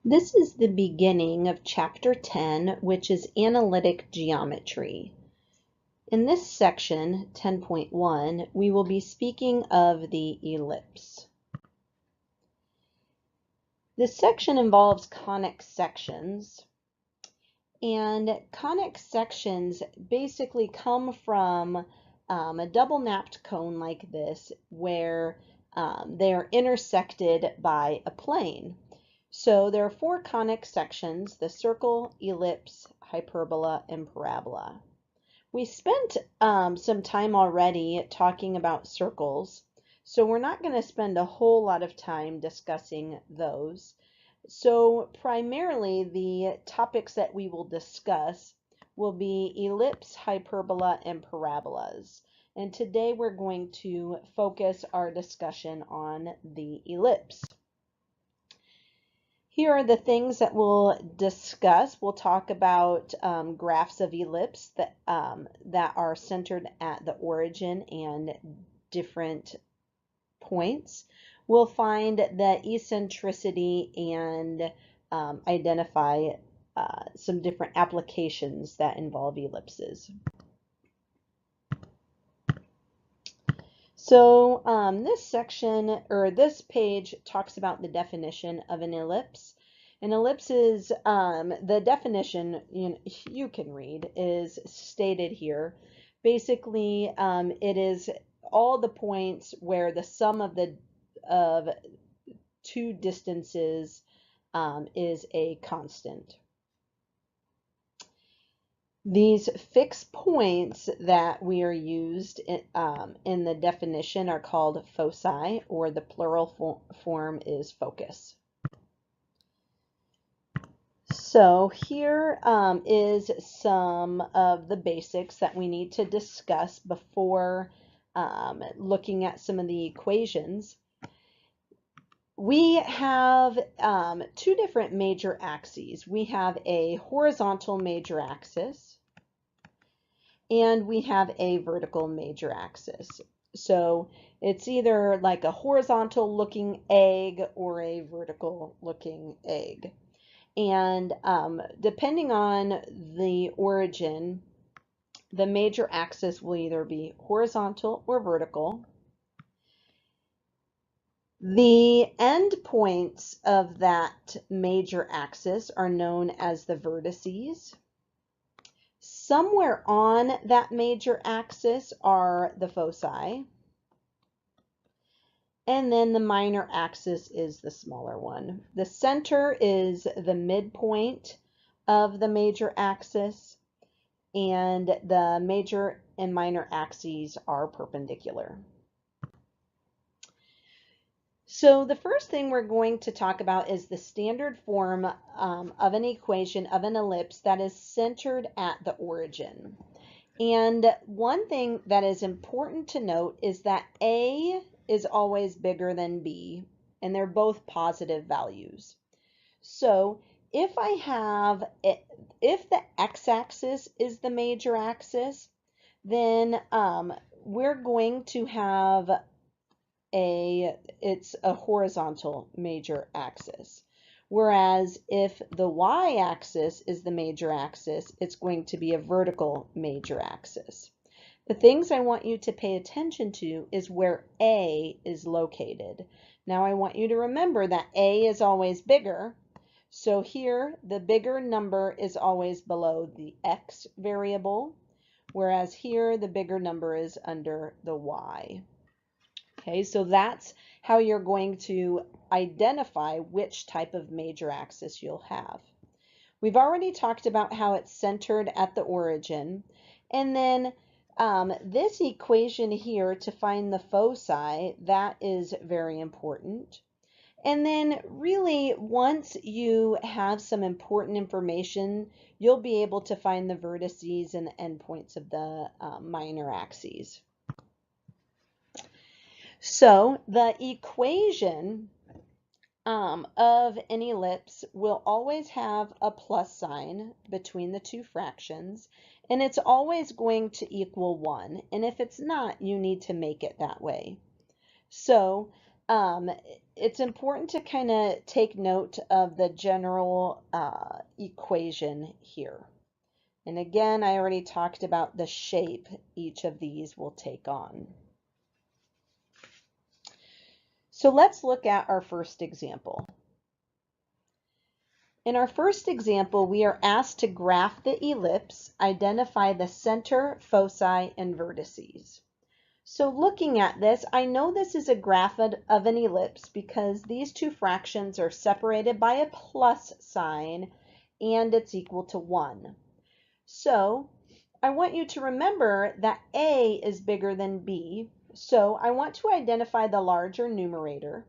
This is the beginning of Chapter 10, which is Analytic Geometry. In this section, 10.1, we will be speaking of the ellipse. This section involves conic sections, and conic sections basically come from a double napped cone like this where they are intersected by a plane. So there are four conic sections: the circle, ellipse, hyperbola, and parabola. We spent some time already talking about circles, so we're not going to spend a whole lot of time discussing those. So primarily the topics that we will discuss will be ellipse, hyperbola, and parabolas. And today we're going to focus our discussion on the ellipse. Here are the things that we'll discuss. We'll talk about graphs of ellipse that are centered at the origin and different points. We'll find the eccentricity and identify some different applications that involve ellipses. So this section, or this page, talks about the definition of an ellipse. An ellipse is, the definition you can read is stated here. Basically, it is all the points where the sum of two distances is a constant. These fixed points that we are used in the definition are called foci, or the plural form is focus. So here is some of the basics that we need to discuss before looking at some of the equations. We have two different major axes. We have a horizontal major axis, and we have a vertical major axis. So it's either like a horizontal looking egg or a vertical looking egg. And depending on the origin, the major axis will either be horizontal or vertical. The end points of that major axis are known as the vertices. Somewhere on that major axis are the foci, and then the minor axis is the smaller one. The center is the midpoint of the major axis, and the major and minor axes are perpendicular. So the first thing we're going to talk about is the standard form of an equation of an ellipse that is centered at the origin. And one thing that is important to note is that A is always bigger than B, and they're both positive values. So if the x-axis is the major axis, then we're going to have it's a horizontal major axis. Whereas if the y-axis is the major axis, it's going to be a vertical major axis. The things I want you to pay attention to is where A is located. Now I want you to remember that A is always bigger. So here the bigger number is always below the x variable, whereas here the bigger number is under the y. Okay, so that's how you're going to identify which type of major axis you'll have. We've already talked about how it's centered at the origin, and then this equation here to find the foci, that is very important. And then really once you have some important information, you'll be able to find the vertices and the endpoints of the minor axes. So the equation of an ellipse will always have a plus sign between the two fractions, and it's always going to equal 1. And if it's not, you need to make it that way. So it's important to kind of take note of the general equation here. And again, I already talked about the shape each of these will take on. So let's look at our first example. In our first example, we are asked to graph the ellipse, identify the center, foci, and vertices. So looking at this, I know this is a graph of an ellipse because these two fractions are separated by a plus sign and it's equal to 1. So I want you to remember that A is bigger than B. So I want to identify the larger numerator.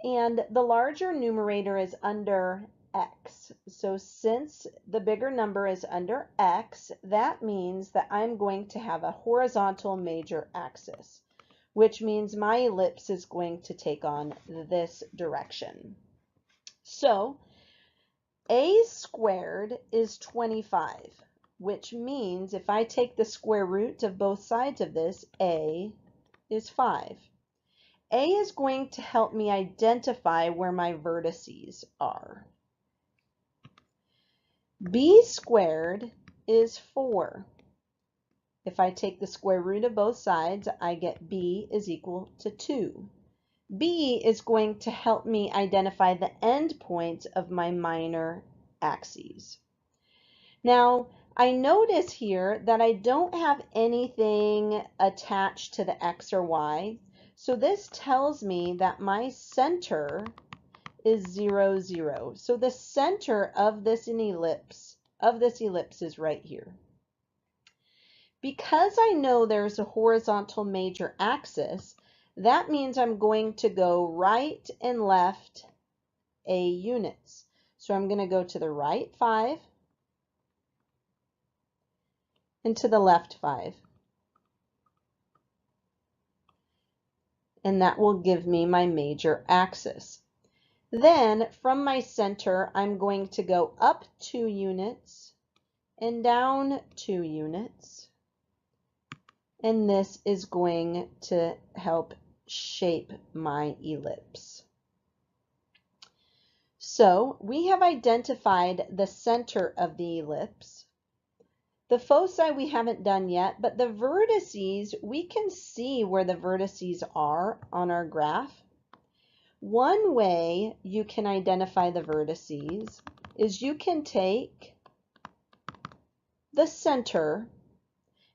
And the larger numerator is under x. So since the bigger number is under x, that means that I'm going to have a horizontal major axis, which means my ellipse is going to take on this direction. So a squared is 25, which means if I take the square root of both sides of this, a is 5. A is going to help me identify where my vertices are. B squared is 4. If I take the square root of both sides, I get B is equal to 2. B is going to help me identify the end points of my minor axes. Now, I notice here that I don't have anything attached to the x or y. So this tells me that my center is 0, 0. So the center of this ellipse is right here. Because I know there's a horizontal major axis, that means I'm going to go right and left a units. So I'm going to go to the right 5 and to the left 5. And that will give me my major axis. Then from my center, I'm going to go up 2 units and down 2 units. And this is going to help shape my ellipse. So we have identified the center of the ellipse. The foci we haven't done yet, but the vertices, we can see where the vertices are on our graph. One way you can identify the vertices is you can take the center,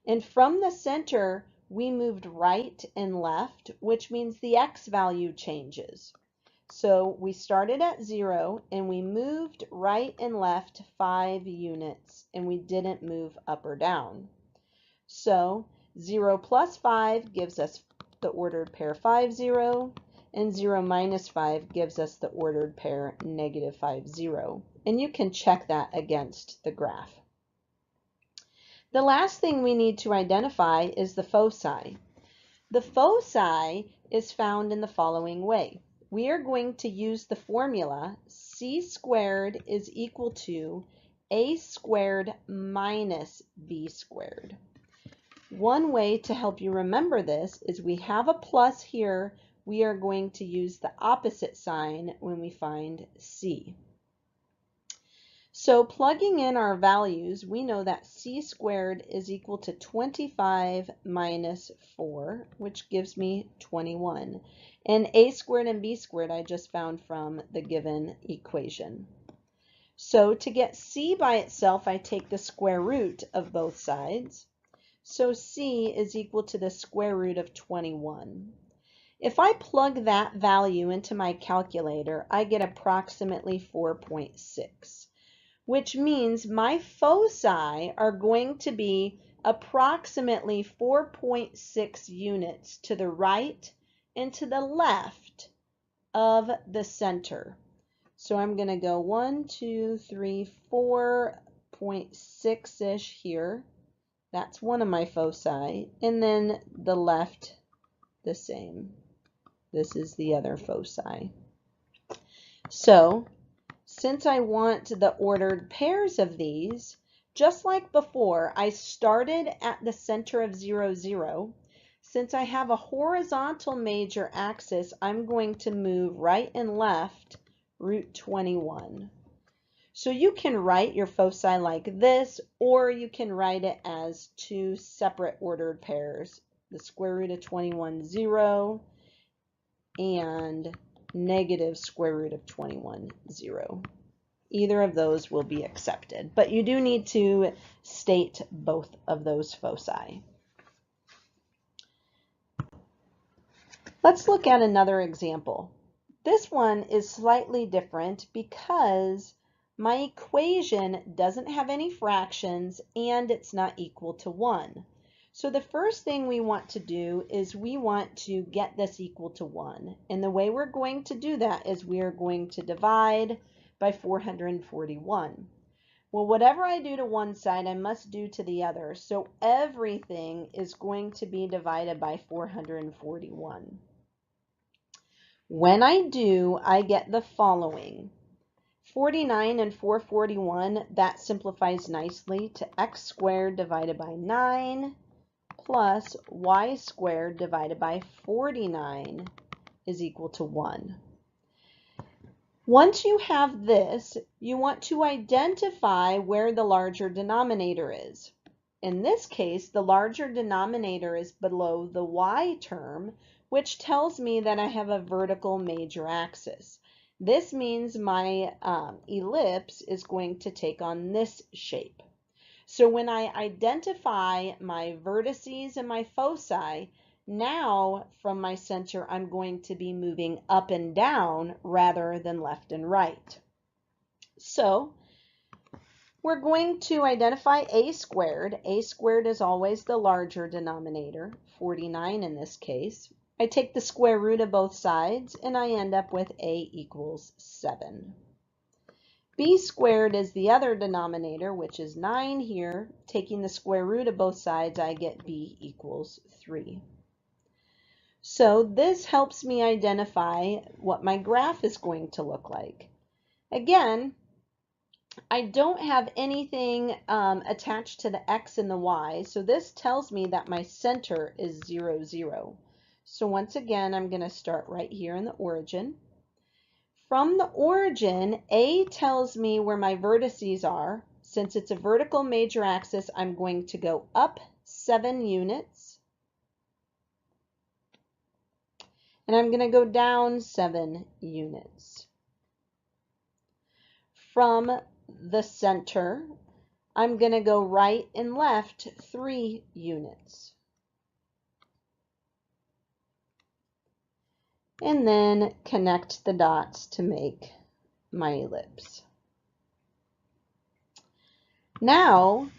and from the center we moved right and left, which means the x value changes. So we started at 0 and we moved right and left 5 units and we didn't move up or down. So 0 plus 5 gives us the ordered pair 5, 0, and 0 minus 5 gives us the ordered pair negative 5, 0. And you can check that against the graph. The last thing we need to identify is the foci. The foci is found in the following way. We are going to use the formula c squared is equal to a squared minus b squared. One way to help you remember this is we have a plus here. We are going to use the opposite sign when we find c. So plugging in our values, we know that c squared is equal to 25 minus 4, which gives me 21. And a squared and b squared I just found from the given equation. So to get c by itself, I take the square root of both sides. So c is equal to the square root of 21. If I plug that value into my calculator, I get approximately 4.6. which means my foci are going to be approximately 4.6 units to the right and to the left of the center. So I'm going to go 1, 2, 3, 4.6-ish here. That's one of my foci. And then the left, the same. This is the other foci. So since I want the ordered pairs of these, just like before, I started at the center of 0, 0. since I have a horizontal major axis, I'm going to move right and left root 21. So you can write your foci like this, or you can write it as two separate ordered pairs. The square root of 21, 0, and negative square root of 21, 0. Either of those will be accepted, but you do need to state both of those foci. Let's look at another example. This one is slightly different because my equation doesn't have any fractions and it's not equal to 1. So the first thing we want to do is we want to get this equal to 1. And the way we're going to do that is we are going to divide by 441. Well, whatever I do to one side, I must do to the other. So everything is going to be divided by 441. When I do, I get the following. 49 and 441, that simplifies nicely to x squared divided by 9 plus y squared divided by 49 is equal to 1. Once you have this, you want to identify where the larger denominator is. In this case, the larger denominator is below the y term, which tells me that I have a vertical major axis. This means my ellipse is going to take on this shape. So when I identify my vertices and my foci, now from my center, I'm going to be moving up and down rather than left and right. So we're going to identify a squared. A squared is always the larger denominator, 49 in this case. I take the square root of both sides and I end up with a equals 7. B squared is the other denominator, which is 9 here. Taking the square root of both sides, I get b equals 3. So this helps me identify what my graph is going to look like. Again, I don't have anything attached to the x and the y, so this tells me that my center is 0, 0. So once again, I'm going to start right here in the origin. From the origin, A tells me where my vertices are. Since it's a vertical major axis, I'm going to go up 7 units. And I'm going to go down 7 units. From the center, I'm going to go right and left 3 units. And then connect the dots to make my ellipse. Now,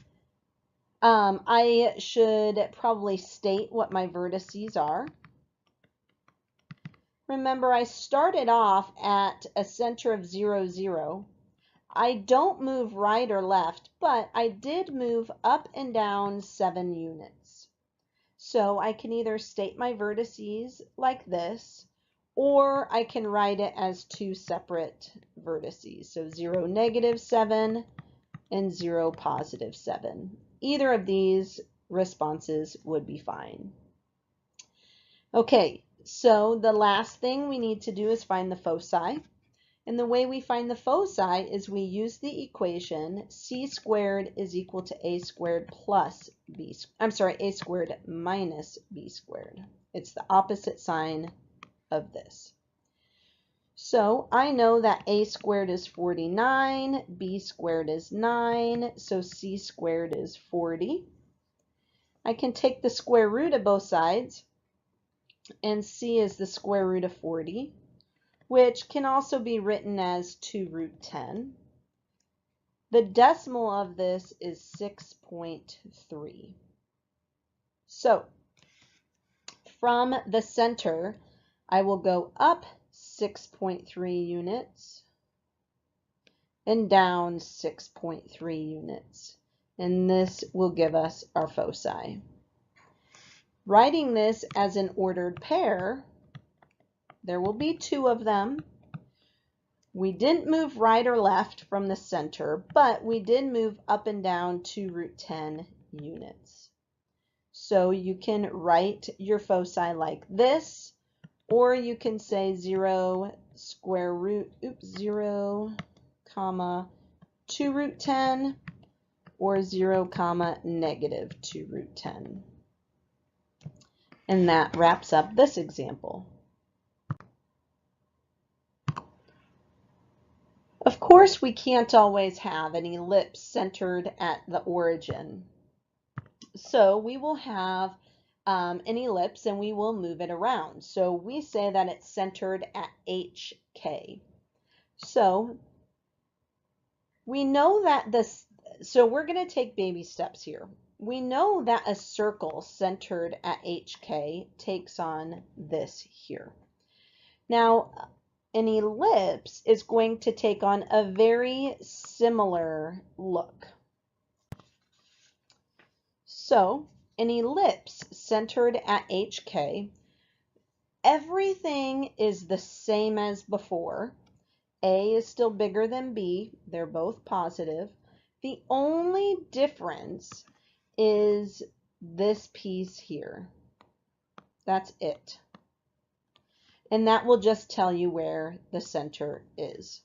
I should probably state what my vertices are. Remember, I started off at a center of 0, 0. I don't move right or left, but I did move up and down 7 units. So I can either state my vertices like this, or I can write it as two separate vertices. So 0, negative 7 and 0, positive 7. Either of these responses would be fine. Okay, so the last thing we need to do is find the foci. And the way we find the foci is we use the equation c squared is equal to a squared plus b, a squared minus b squared. It's the opposite sign of this. So I know that a squared is 49, b squared is 9, so c squared is 40. I can take the square root of both sides, and c is the square root of 40, which can also be written as 2 root 10. The decimal of this is 6.3. So from the center, I will go up 6.3 units and down 6.3 units. And this will give us our foci. Writing this as an ordered pair, there will be 2 of them. We didn't move right or left from the center, but we did move up and down 2 root 10 units. So you can write your foci like this, or you can say 0 square root, 0 comma 2 root 10, or 0 comma negative 2 root 10. And that wraps up this example. Of course, we can't always have an ellipse centered at the origin. So we will have an ellipse and we will move it around. So we say that it's centered at HK. So we know that so we're going to take baby steps here. We know that a circle centered at HK takes on this here. Now, an ellipse is going to take on a very similar look. So, an ellipse centered at HK, everything is the same as before. A is still bigger than B. They're both positive. The only difference is this piece here. That's it. And that will just tell you where the center is.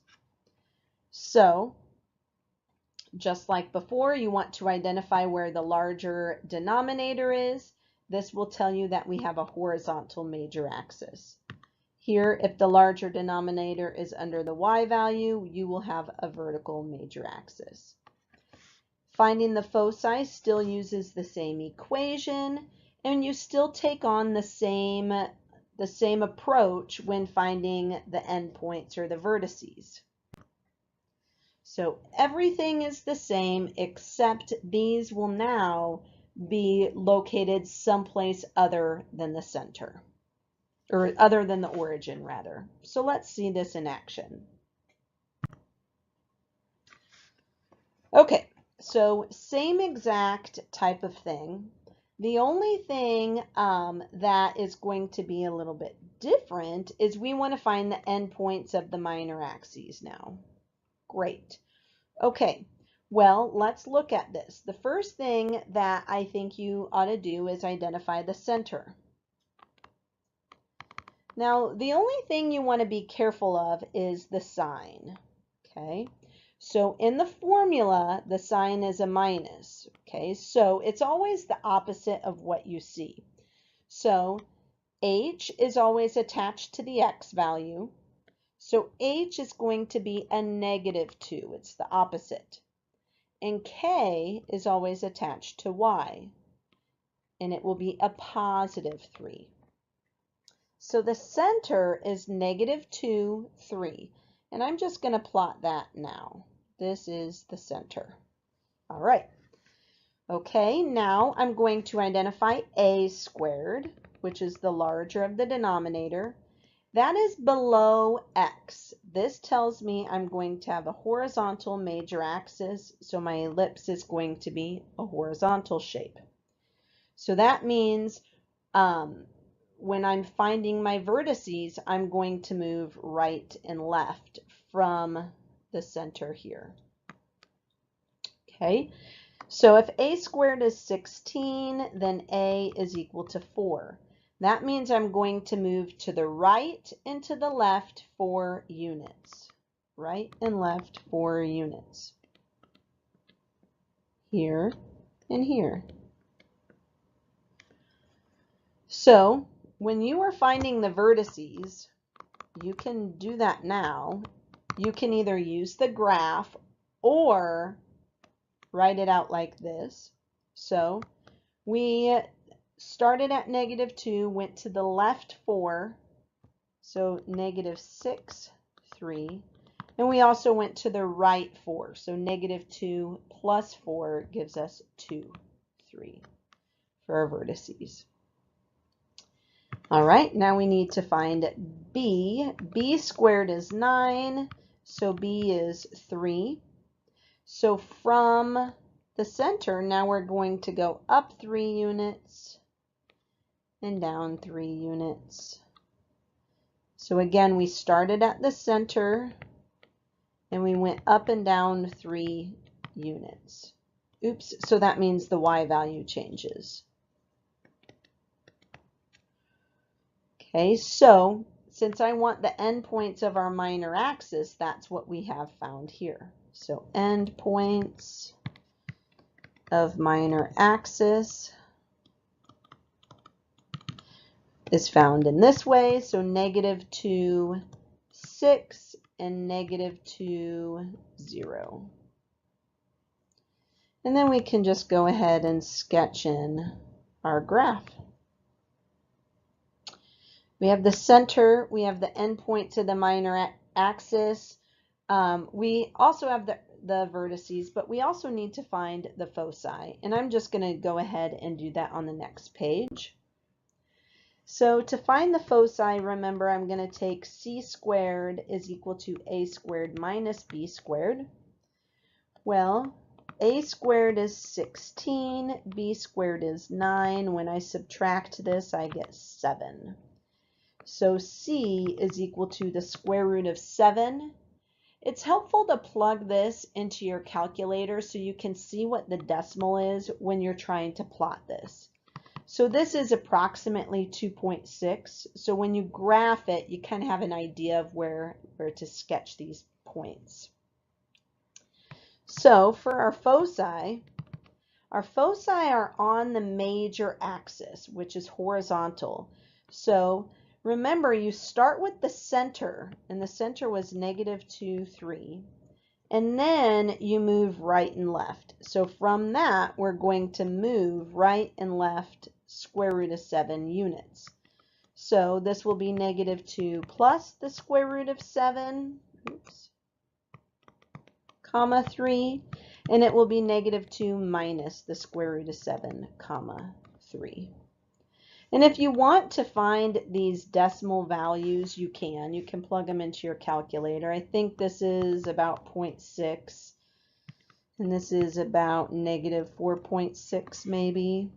So, just like before, you want to identify where the larger denominator is. This will tell you that we have a horizontal major axis. Here, if the larger denominator is under the y value, you will have a vertical major axis. Finding the foci still uses the same equation, and you still take on the same approach when finding the endpoints or the vertices. So everything is the same except these will now be located someplace other than the center, or other than the origin rather. So let's see this in action. Okay, so same exact type of thing. The only thing that is going to be a little bit different is we want to find the endpoints of the minor axes now. Great. Okay, well, let's look at this. The first thing that I think you ought to do is identify the center. Now, the only thing you want to be careful of is the sign. Okay, so in the formula, the sign is a minus. Okay, so it's always the opposite of what you see. So h is always attached to the x value. So h is going to be a -2. It's the opposite. And k is always attached to y. And it will be a +3. So the center is -2, 3. And I'm just going to plot that now. This is the center. All right. Okay, now I'm going to identify a squared, which is the larger of the denominator. That is below x. This tells me I'm going to have a horizontal major axis, so my ellipse is going to be a horizontal shape. So that means when I'm finding my vertices, I'm going to move right and left from the center here. Okay, so if a squared is 16, then a is equal to 4. That means I'm going to move to the right and to the left 4 units. Right and left 4 units. Here and here. So when you are finding the vertices, you can do that now. You can either use the graph or write it out like this. So we started at -2, went to the left 4, so -6, 3. And we also went to the right 4, so -2 plus 4 gives us 2, 3 for our vertices. All right, now we need to find b. b squared is 9, so b is 3. So from the center, now we're going to go up 3 units and down 3 units. So again, we started at the center and we went up and down 3 units. Oops, so that means the y value changes. Okay, so since I want the endpoints of our minor axis, that's what we have found here. So endpoints of minor axis is found in this way. So -2, 6, and -2, 0. And then we can just go ahead and sketch in our graph. We have the center, we have the endpoints of the minor axis. We also have the vertices, but we also need to find the foci. And I'm just going to go ahead and do that on the next page. So to find the foci, remember I'm going to take c squared is equal to a squared minus b squared. Well, a squared is 16, b squared is 9. When I subtract this, I get 7. So c is equal to the square root of 7. It's helpful to plug this into your calculator so you can see what the decimal is when you're trying to plot this. So this is approximately 2.6. So when you graph it, you kind of have an idea of where to sketch these points. So for our foci are on the major axis, which is horizontal. So remember, you start with the center, and the center was -2, 3. And then you move right and left. So from that, we're going to move right and left square root of 7 units. So this will be -2 plus the square root of 7, comma 3, and it will be -2 minus the square root of 7, comma 3. And if you want to find these decimal values, you can plug them into your calculator. I think this is about 0.6, and this is about -4.6 maybe.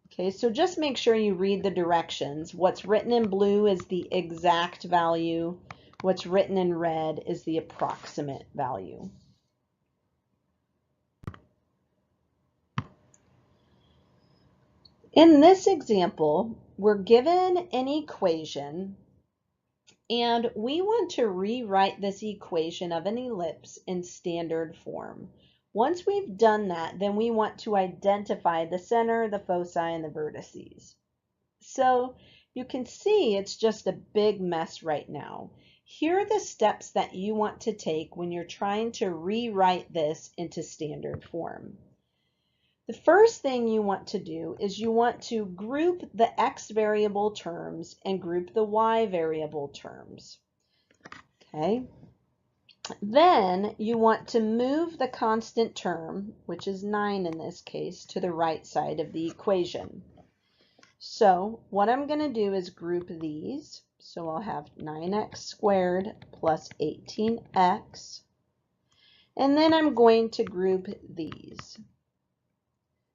Okay, so just make sure you read the directions. What's written in blue is the exact value. What's written in red is the approximate value. In this example, we're given an equation, and we want to rewrite this equation of an ellipse in standard form. Once we've done that, then we want to identify the center, the foci, and the vertices. So you can see it's just a big mess right now. Here are the steps that you want to take when you're trying to rewrite this into standard form. The first thing you want to do is you want to group the x variable terms and group the y variable terms. Okay. Then you want to move the constant term, which is 9 in this case, to the right side of the equation. So what I'm going to do is group these. So I'll have 9x squared plus 18x. And then I'm going to group these.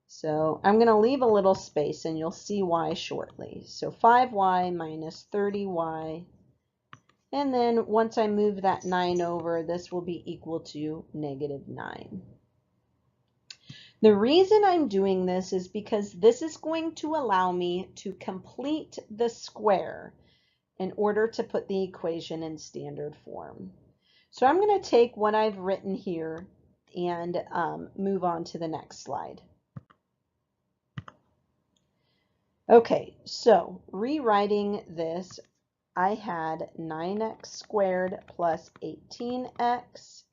So I'm going to leave a little space, and you'll see why shortly. So 5y minus 30y. And then once I move that 9 over, this will be equal to -9. The reason I'm doing this is because this is going to allow me to complete the square in order to put the equation in standard form. So I'm going to take what I've written here and move on to the next slide. Okay, so rewriting this, I had 9x squared plus 18x,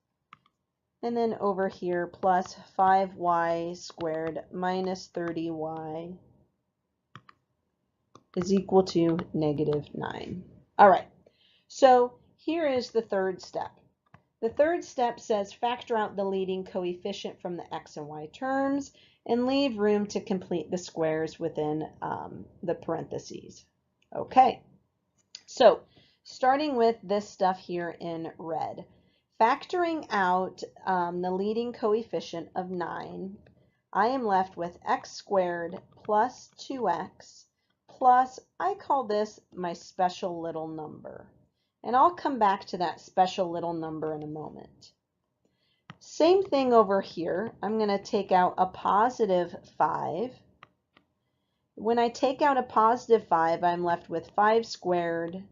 and then over here plus 5y squared minus 30y is equal to -9. All right, so here is the third step. The third step says factor out the leading coefficient from the x and y terms and leave room to complete the squares within the parentheses. Okay, so starting with this stuff here in red, factoring out the leading coefficient of 9, I am left with x squared plus 2x plus, I call this my special little number. And I'll come back to that special little number in a moment. Same thing over here. I'm going to take out a positive 5. When I take out a positive 5, I'm left with y squared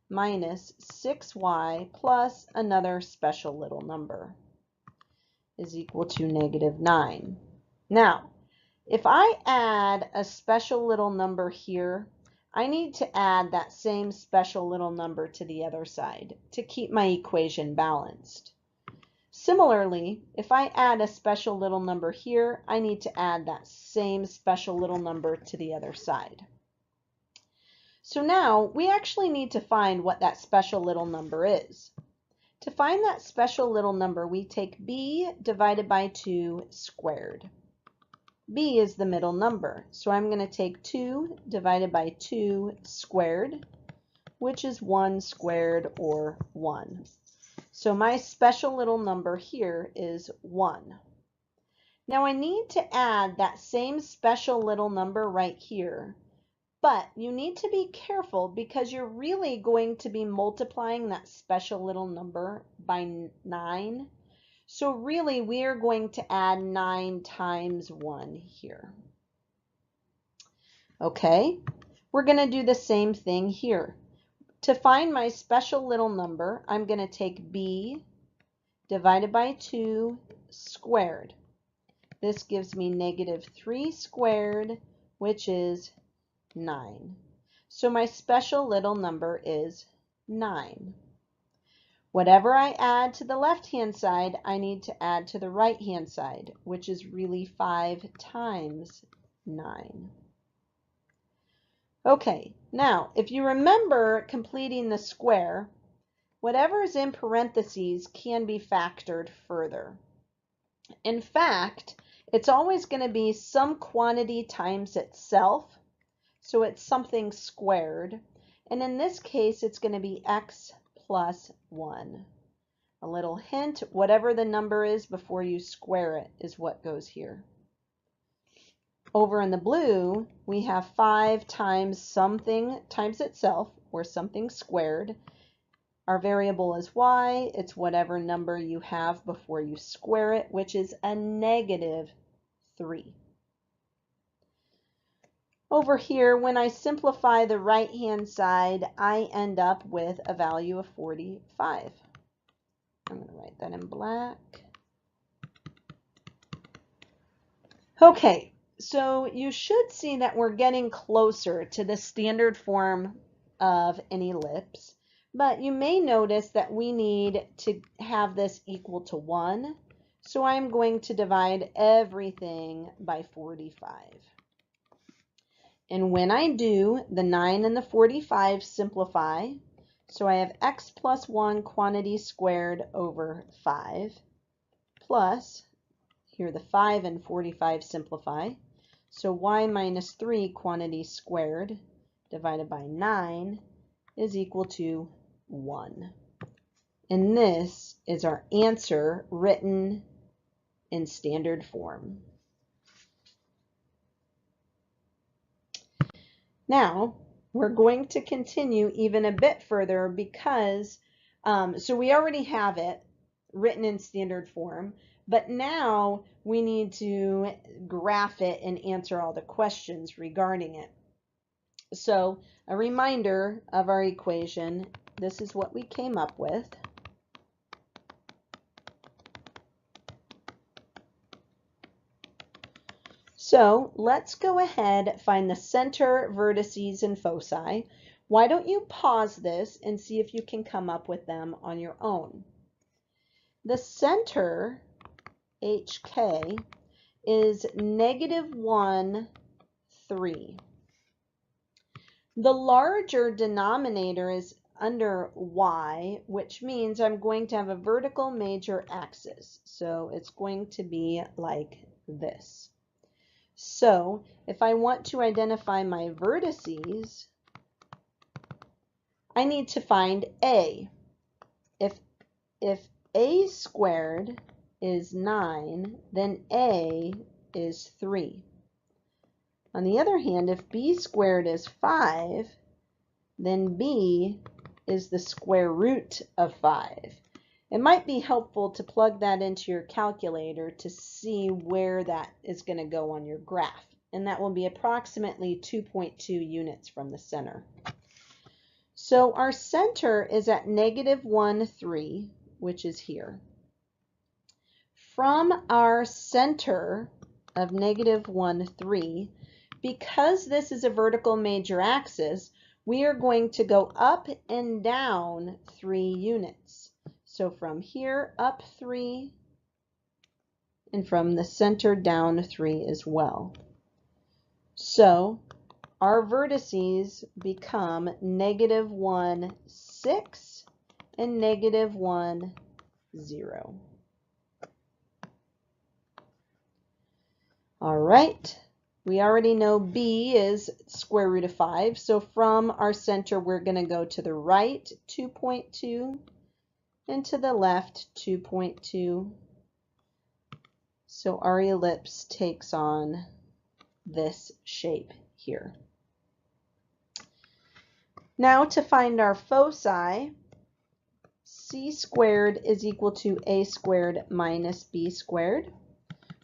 minus 6y plus another special little number is equal to -9. Now, if I add a special little number here, I need to add that same special little number to the other side to keep my equation balanced. Similarly, if I add a special little number here, I need to add that same special little number to the other side. So now we actually need to find what that special little number is. To find that special little number, we take b divided by 2 squared. B is the middle number, so I'm going to take 2 divided by 2 squared, which is 1 squared, or 1. So my special little number here is 1. Now I need to add that same special little number right here, but you need to be careful because you're really going to be multiplying that special little number by 9. So really we are going to add 9 times 1 here. Okay, we're going to do the same thing here. To find my special little number, I'm going to take b divided by 2 squared. This gives me -3 squared, which is 9. So my special little number is 9. Whatever I add to the left-hand side, I need to add to the right-hand side, which is really 5 times 9. Okay, now if you remember completing the square, whatever is in parentheses can be factored further. In fact, it's always going to be some quantity times itself, so it's something squared. And in this case, it's going to be x plus 1. A little hint, whatever the number is before you square it is what goes here. Over in the blue, we have 5 times something times itself, or something squared. Our variable is y. It's whatever number you have before you square it, which is a -3. Over here, when I simplify the right-hand side, I end up with a value of 45. I'm going to write that in black. Okay, so you should see that we're getting closer to the standard form of an ellipse, but you may notice that we need to have this equal to 1, so I'm going to divide everything by 45. And when I do, the 9 and the 45 simplify, so I have x plus 1 quantity squared over 5, plus, here the 5 and 45 simplify, so y minus 3 quantity squared divided by 9 is equal to 1. And this is our answer written in standard form. Now, we're going to continue even a bit further because, so we already have it written in standard form, but now we need to graph it and answer all the questions regarding it. So a reminder of our equation, this is what we came up with. So let's go ahead, find the center, vertices, and foci. Why don't you pause this and see if you can come up with them on your own. The center, HK, is -1, 3. The larger denominator is under y, which means I'm going to have a vertical major axis. So it's going to be like this. So if I want to identify my vertices, I need to find A. If A squared is 9, then A is 3. On the other hand, if B squared is 5, then B is the square root of 5. It might be helpful to plug that into your calculator to see where that is going to go on your graph. and that will be approximately 2.2 units from the center. So our center is at -1, 3, which is here. From our center of -1, 3, because this is a vertical major axis, we are going to go up and down 3 units. So from here up 3, and from the center down 3 as well. So our vertices become -1, 6 and -1, 0. All right, we already know B is square root of 5, so from our center we're going to go to the right 2.2 and to the left 2.2. So our ellipse takes on this shape here. Now to find our foci, c squared is equal to a squared minus b squared,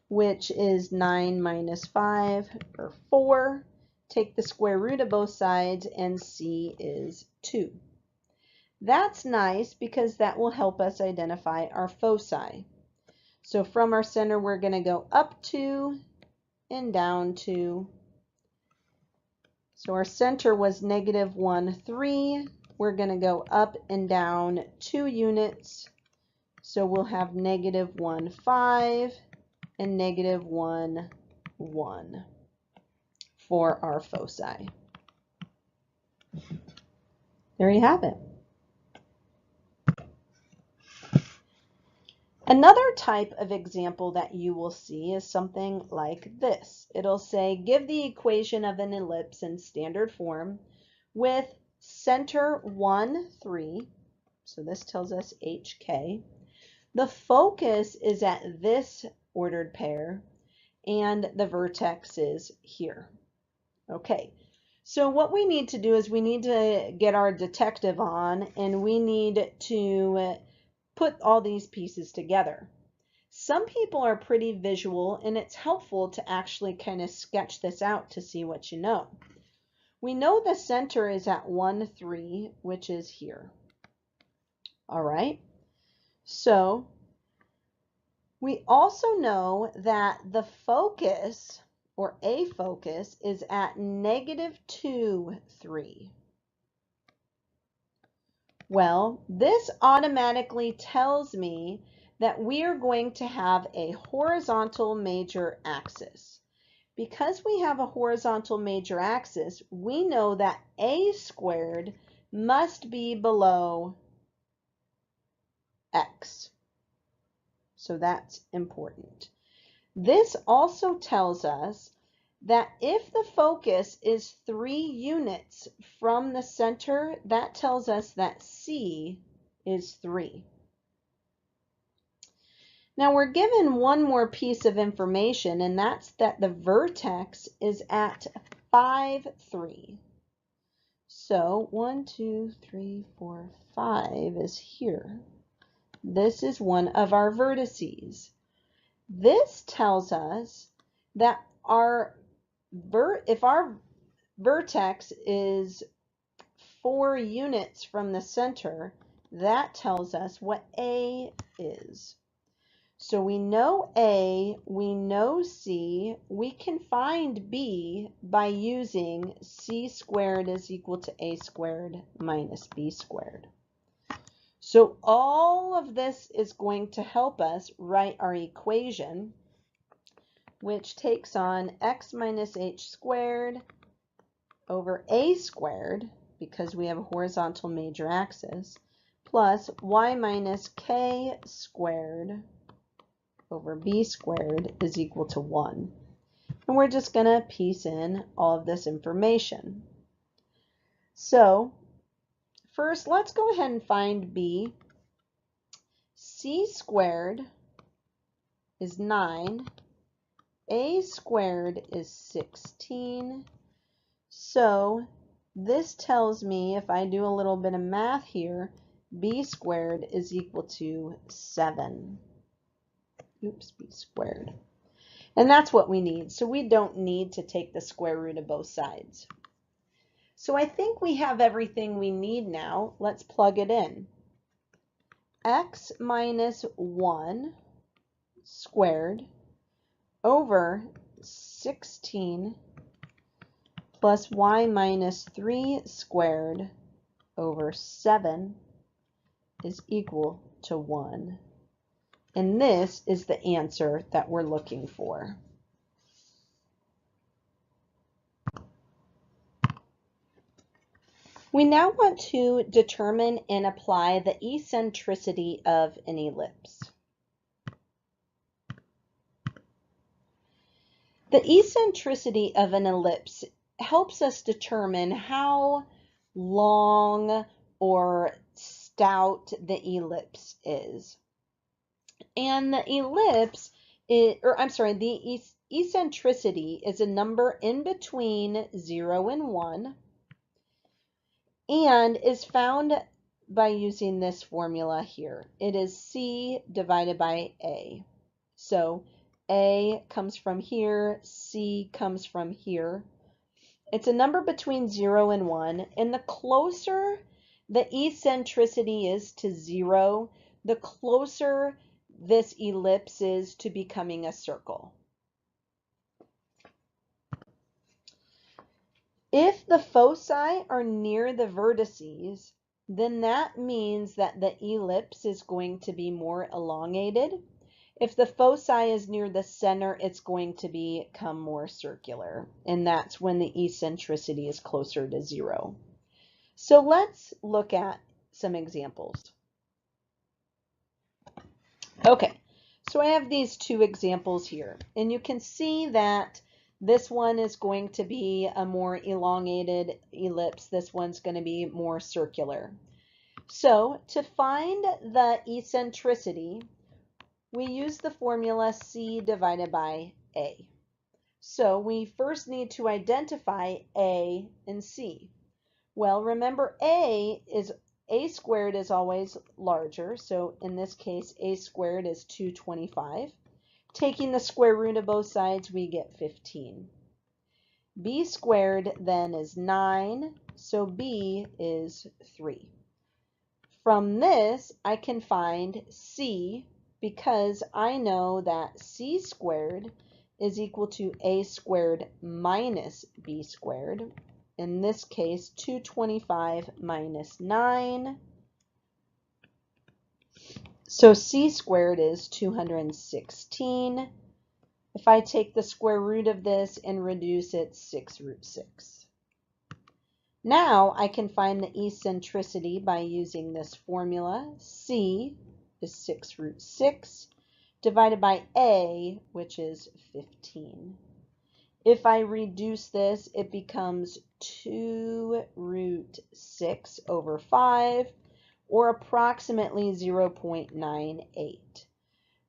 which is 9 minus 5, or 4. Take the square root of both sides, and c is 2. That's nice because that will help us identify our foci. So from our center, we're going to go up 2 and down 2. So our center was -1, 3. We're going to go up and down 2 units. So we'll have -1, 5 and -1, 1 for our foci. There you have it. Another type of example that you will see is something like this. It'll say, give the equation of an ellipse in standard form with center 1, 3. So this tells us HK. The focus is at this ordered pair, and the vertex is here. Okay, so what we need to do is we need to get our detective on, and we need to put all these pieces together. Some people are pretty visual, and it's helpful to actually kind of sketch this out to see what you know. We know the center is at 1, 3, which is here. All right, so we also know that the focus, or a focus, is at -2, 3. Well, this automatically tells me that we are going to have a horizontal major axis. Because we have a horizontal major axis, we know that a squared must be below x. So that's important. This also tells us that if the focus is 3 units from the center, that tells us that C is 3. Now we're given one more piece of information, and that's that the vertex is at 5, 3. So 1, 2, 3, 4, 5 is here. This is one of our vertices. This tells us that if our vertex is 4 units from the center, that tells us what A is. So we know A, we know C, we can find B by using C squared is equal to A squared minus B squared. So all of this is going to help us write our equation, which takes on x minus h squared over a squared, because we have a horizontal major axis, plus y minus k squared over b squared is equal to 1. And we're just going to piece in all of this information. So first, let's go ahead and find b. C squared is 9. A squared is 16. So this tells me, if I do a little bit of math here, b squared is equal to 7. Oops, b squared. And that's what we need. So we don't need to take the square root of both sides. So I think we have everything we need now. Let's plug it in. X minus 1 squared over 16 plus y minus 3 squared over 7 is equal to 1. And this is the answer that we're looking for. We now want to determine and apply the eccentricity of an ellipse. The eccentricity of an ellipse helps us determine how long or stout the ellipse is. And the ellipse, the eccentricity is a number in between 0 and 1 and is found by using this formula here. It is C divided by A. So A comes from here, C comes from here. It's a number between 0 and 1, and the closer the eccentricity is to 0, the closer this ellipse is to becoming a circle. If the foci are near the vertices, then that means that the ellipse is going to be more elongated. If the foci is near the center, it's going to become more circular, and that's when the eccentricity is closer to 0. So let's look at some examples. Okay, so I have these two examples here, and you can see that this one is going to be a more elongated ellipse. This one's going to be more circular. So to find the eccentricity, we use the formula C divided by A. So we first need to identify A and C. Well, remember A squared is always larger. So in this case, A squared is 225. Taking the square root of both sides, we get 15. B squared then is 9, so B is 3. From this, I can find C because I know that C squared is equal to A squared minus B squared. In this case, 225 minus 9. So C squared is 216. If I take the square root of this and reduce it, 6 root 6. Now I can find the eccentricity by using this formula. C is 6 root 6 divided by A, which is 15. If I reduce this, it becomes 2 root 6 over 5, or approximately 0.98.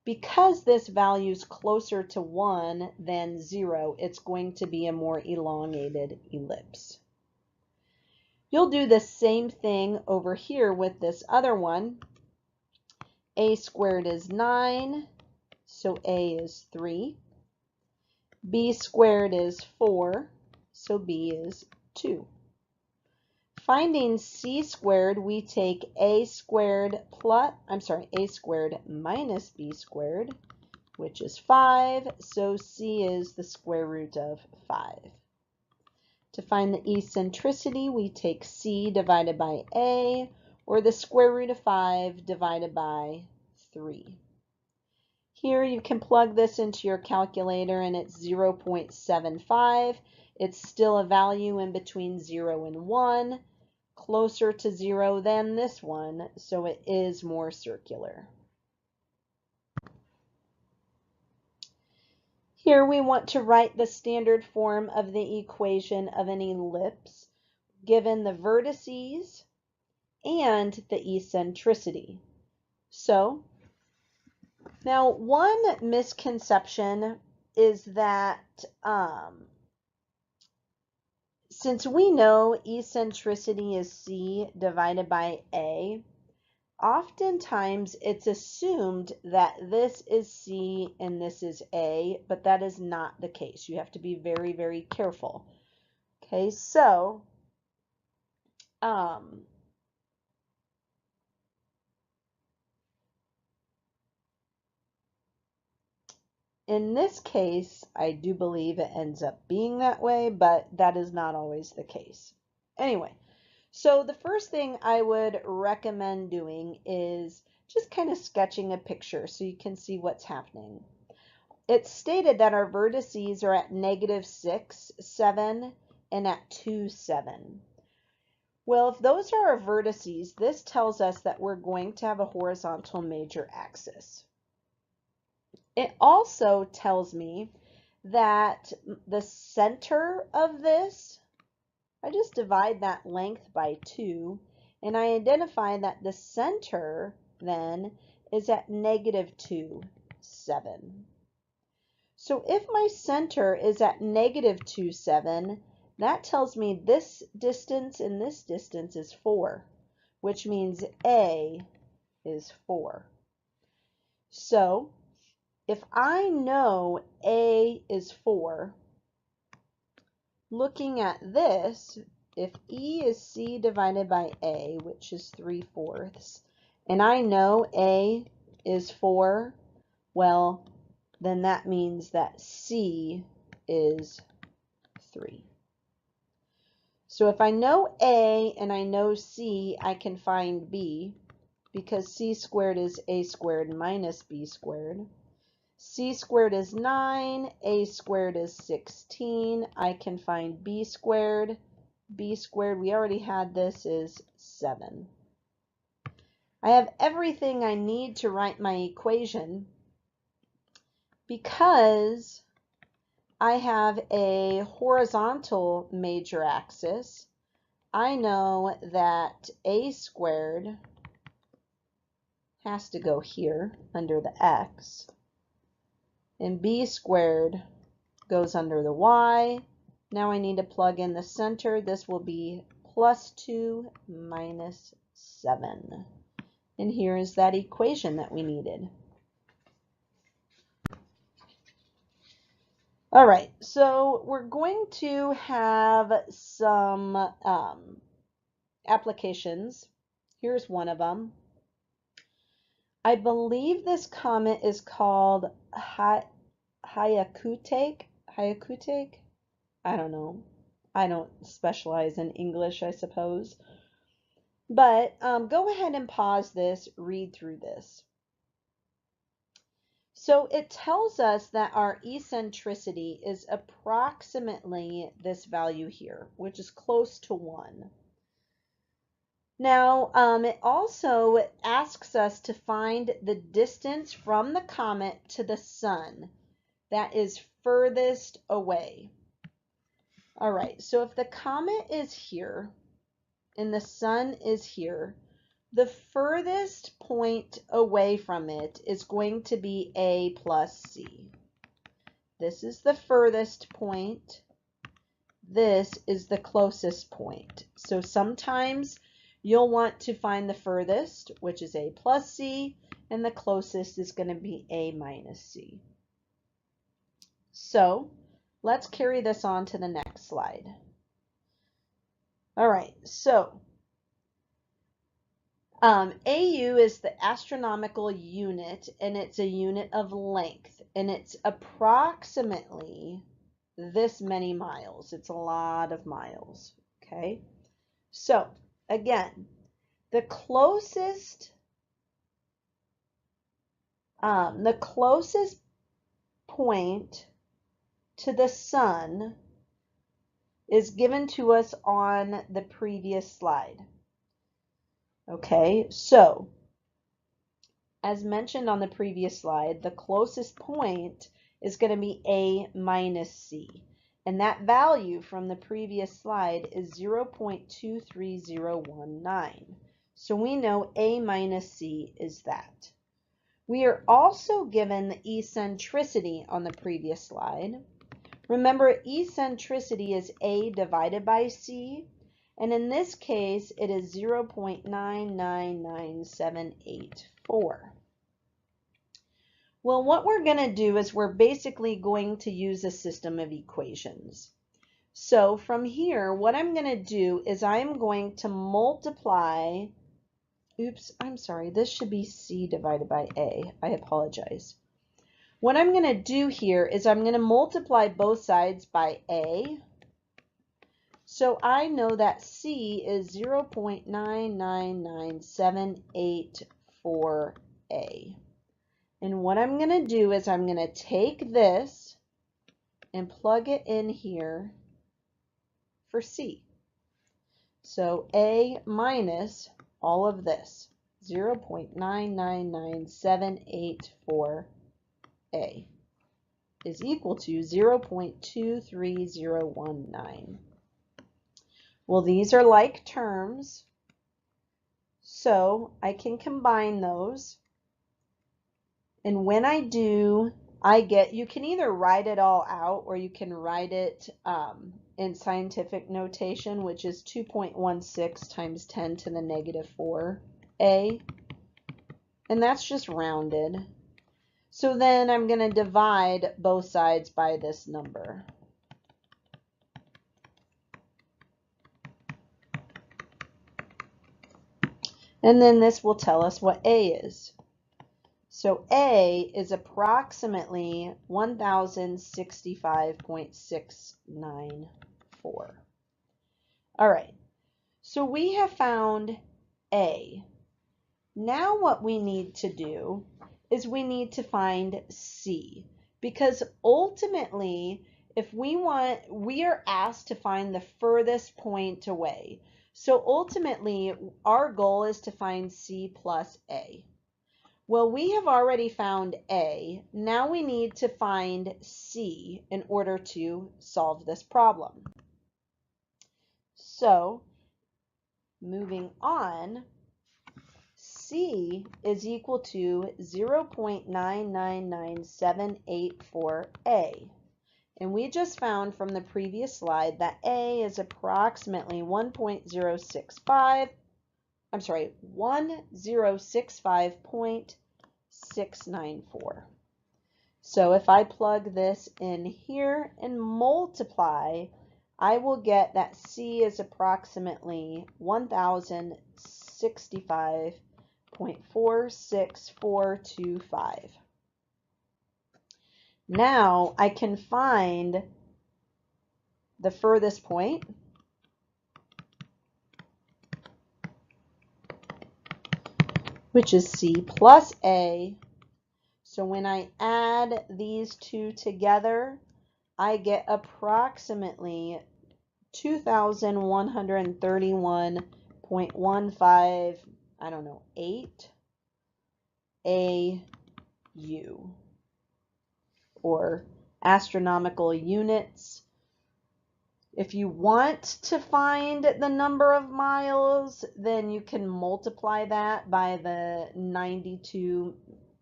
Because this value is closer to 1 than 0, it's going to be a more elongated ellipse. You'll do the same thing over here with this other one. A squared is 9, so A is 3. B squared is 4, so B is 2. Finding C squared, we take A squared minus B squared, which is 5, so C is the square root of 5. To find the eccentricity, we take C divided by A, or the square root of 5 divided by 3. Here you can plug this into your calculator and it's 0.75. It's still a value in between 0 and 1, closer to 0 than this one, so it is more circular. Here we want to write the standard form of the equation of an ellipse given the vertices and the eccentricity. So now one misconception is that since we know eccentricity is C divided by A, oftentimes it's assumed that this is C and this is A, but that is not the case. You have to be very, very careful. Okay, so in this case, I do believe it ends up being that way, but that is not always the case. Anyway, so the first thing I would recommend doing is just kind of sketching a picture so you can see what's happening. It's stated that our vertices are at -6, 7, and at 2, 7. Well, if those are our vertices, this tells us that we're going to have a horizontal major axis. It also tells me that the center of this, I just divide that length by 2, and I identify that the center then is at -2, 7. So if my center is at -2, 7, that tells me this distance and this distance is 4, which means A is 4. So if I know A is 4, looking at this, if E is C divided by A, which is 3/4, and I know A is 4, well, then that means that C is 3. So if I know A and I know C, I can find B, because C squared is A squared minus B squared. C squared is 9, A squared is 16. I can find B squared. B squared, we already had this, is 7. I have everything I need to write my equation because I have a horizontal major axis. I know that A squared has to go here under the X, and B squared goes under the Y. Now I need to plug in the center. This will be +2 minus 7. And here is that equation that we needed. All right, so we're going to have some applications. Here's one of them. I believe this comet is called Hyakutake. I don't know. I don't specialize in English, I suppose. But go ahead and pause this, read through this. So it tells us that our eccentricity is approximately this value here, which is close to 1. Now, it also asks us to find the distance from the comet to the sun that is furthest away. All right, so if the comet is here and the sun is here, the furthest point away from it is going to be A plus C. This is the furthest point. This is the closest point. So sometimes you'll want to find the furthest, which is A plus C, and the closest is going to be A minus C. So let's carry this on to the next slide. All right, so AU is the astronomical unit, and it's a unit of length, and it's approximately this many miles. It's a lot of miles, okay? So again, the closest point to the sun is given to us on the previous slide. Okay, so as mentioned on the previous slide, the closest point is going to be A minus C. And that value from the previous slide is 0.23019. So we know A minus C is that. We are also given the eccentricity on the previous slide. Remember, eccentricity is A divided by C. And in this case, it is 0.999784. Well, what we're going to do is we're basically going to use a system of equations. So from here, what I'm going to do is I'm going to multiply, oops, I'm sorry, this should be C divided by A. I apologize. What I'm going to do here is I'm going to multiply both sides by A. So I know that C is 0.999784A. And what I'm going to do is I'm going to take this and plug it in here for C. So A minus all of this, 0.999784A, is equal to 0.23019. Well, these are like terms, so I can combine those. And when I do, I get, you can either write it all out or you can write it in scientific notation, which is 2.16 times 10 to the negative 4A. And that's just rounded. So then I'm going to divide both sides by this number. And then this will tell us what A is. So A is approximately 1065.694. All right, so we have found A. Now what we need to do is we need to find C, because ultimately if we are asked to find the furthest point away. So ultimately our goal is to find C plus A. Well, we have already found A. Now we need to find C in order to solve this problem. So, moving on, C is equal to 0.999784A. And we just found from the previous slide that A is approximately 1065.694. So if I plug this in here and multiply, I will get that C is approximately 1065.46425. Now I can find the furthest point, which is C plus A. So when I add these two together, I get approximately 2,131.15, I don't know, 8 AU, or astronomical units. If you want to find the number of miles, then you can multiply that by the 92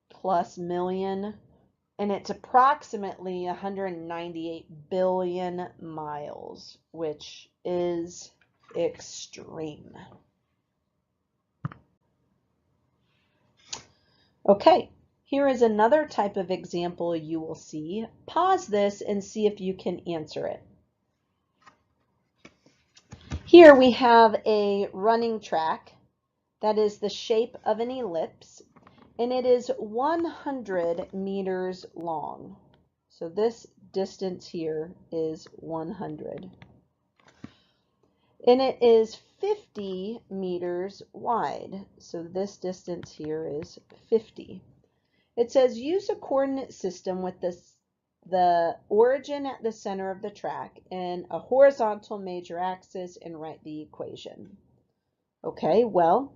plus million, and it's approximately 198 billion miles, which is extreme. Okay, here is another type of example you will see. Pause this and see if you can answer it. Here we have a running track that is the shape of an ellipse, and it is 100 meters long. So this distance here is 100. And it is 50 meters wide. So this distance here is 50. It says use a coordinate system with the origin at the center of the track and a horizontal major axis, and write the equation. Okay, well,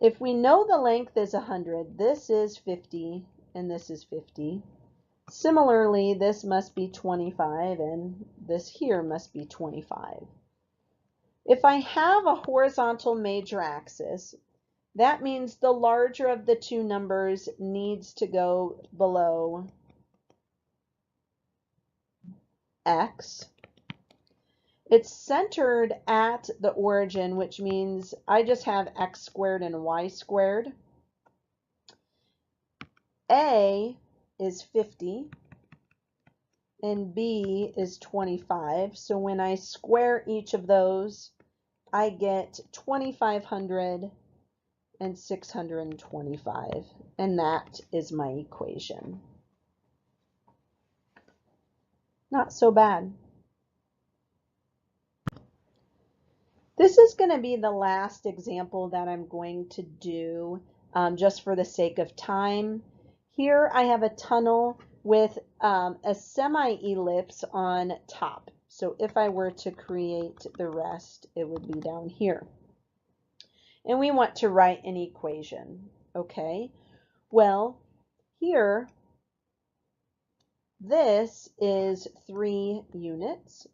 if we know the length is 100, this is 50, and this is 50. Similarly, this must be 25, and this here must be 25. If I have a horizontal major axis, that means the larger of the two numbers needs to go below X. It's centered at the origin, which means I just have x squared and y squared. A is 50 and B is 25. So when I square each of those, I get 2,500 and 625, and that is my equation. Not so bad. This is going to be the last example that I'm going to do just for the sake of time. Here I have a tunnel with a semi-ellipse on top. So if I were to create the rest, it would be down here. And we want to write an equation. Okay, well, here, this is 3 units.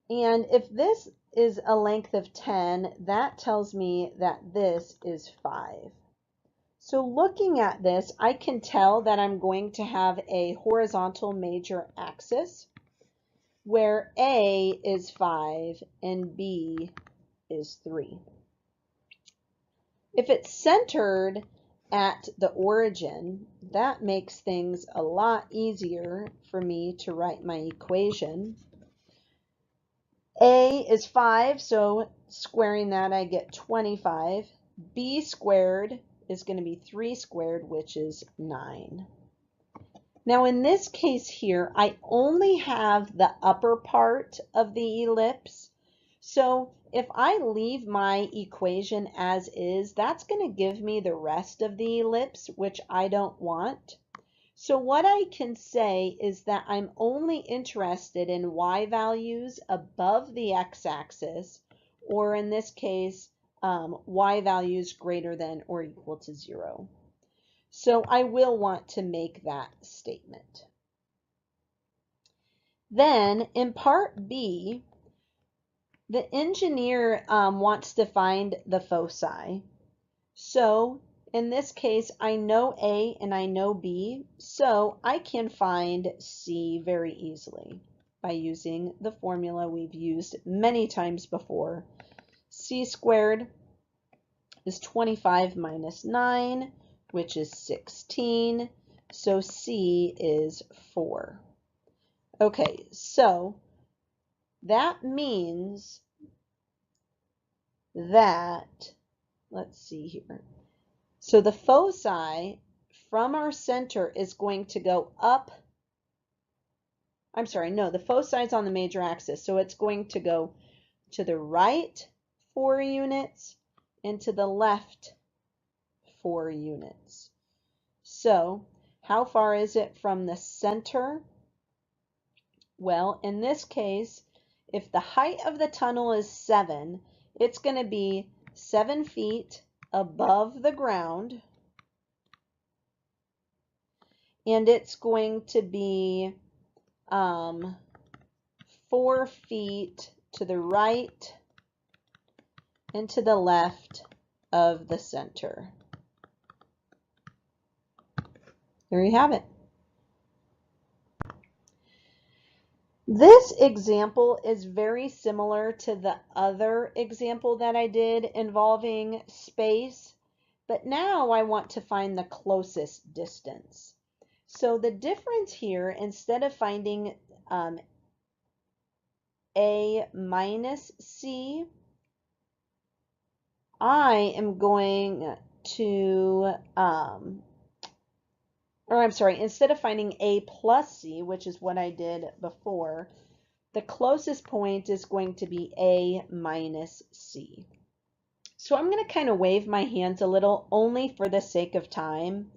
And if this is a length of 10, that tells me that this is 5. So looking at this, I can tell that I'm going to have a horizontal major axis where A is 5 and B is 3. If it's centered at the origin, that makes things a lot easier for me to write my equation. A is 5, so squaring that I get 25. B squared is going to be 3 squared, which is 9. Now in this case here, I only have the upper part of the ellipse. So if I leave my equation as is, that's going to give me the rest of the ellipse, which I don't want. So what I can say is that I'm only interested in y values above the x-axis, or in this case, y values greater than or equal to 0. So I will want to make that statement. Then in part B, the engineer wants to find the foci. So in this case, I know A and I know B, so I can find C very easily by using the formula we've used many times before. C squared is 25 minus 9, which is 16, so C is 4. Okay, so that means that, let's see here. So the foci from our center is going to go up. I'm sorry, no, the foci is on the major axis. So it's going to go to the right 4 units and to the left 4 units. So how far is it from the center? Well, in this case, if the height of the tunnel is 7, it's going to be 7 feet above the ground, and it's going to be 4 feet to the right and to the left of the center. There you have it. This example is very similar to the other example that I did involving space, but now I want to find the closest distance. So the difference here, instead of finding A minus C, I am going to, instead of finding A plus C, which is what I did before, the closest point is going to be A minus C. So I'm going to kind of wave my hands a little, only for the sake of time.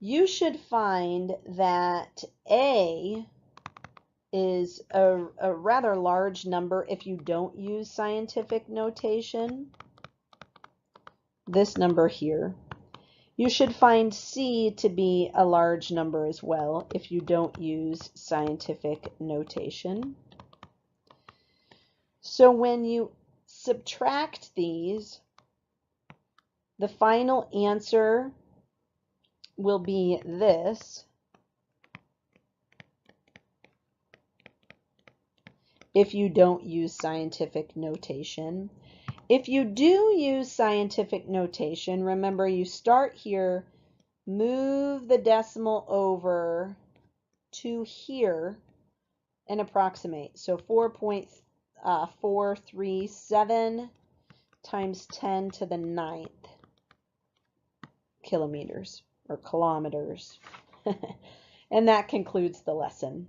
You should find that A is a rather large number if you don't use scientific notation. This number here. You should find C to be a large number as well if you don't use scientific notation. So when you subtract these, the final answer will be this. if you don't use scientific notation. If you do use scientific notation, remember you start here, move the decimal over to here, and approximate. So 4.437 times 10 to the 9th kilometers or kilometers. And that concludes the lesson.